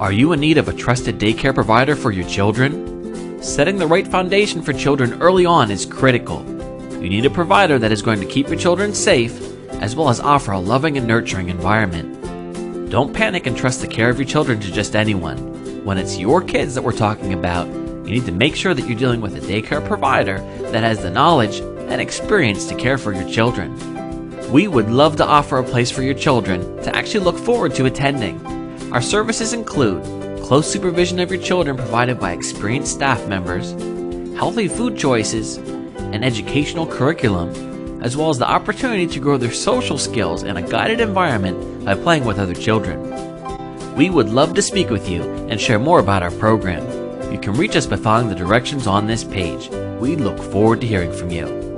Are you in need of a trusted daycare provider for your children? Setting the right foundation for children early on is critical. You need a provider that is going to keep your children safe, as well as offer a loving and nurturing environment. Don't panic and trust the care of your children to just anyone. When it's your kids that we're talking about, you need to make sure that you're dealing with a daycare provider that has the knowledge and experience to care for your children. We would love to offer a place for your children to actually look forward to attending. Our services include close supervision of your children provided by experienced staff members, healthy food choices, an educational curriculum, as well as the opportunity to grow their social skills in a guided environment by playing with other children. We would love to speak with you and share more about our program. You can reach us by following the directions on this page. We look forward to hearing from you.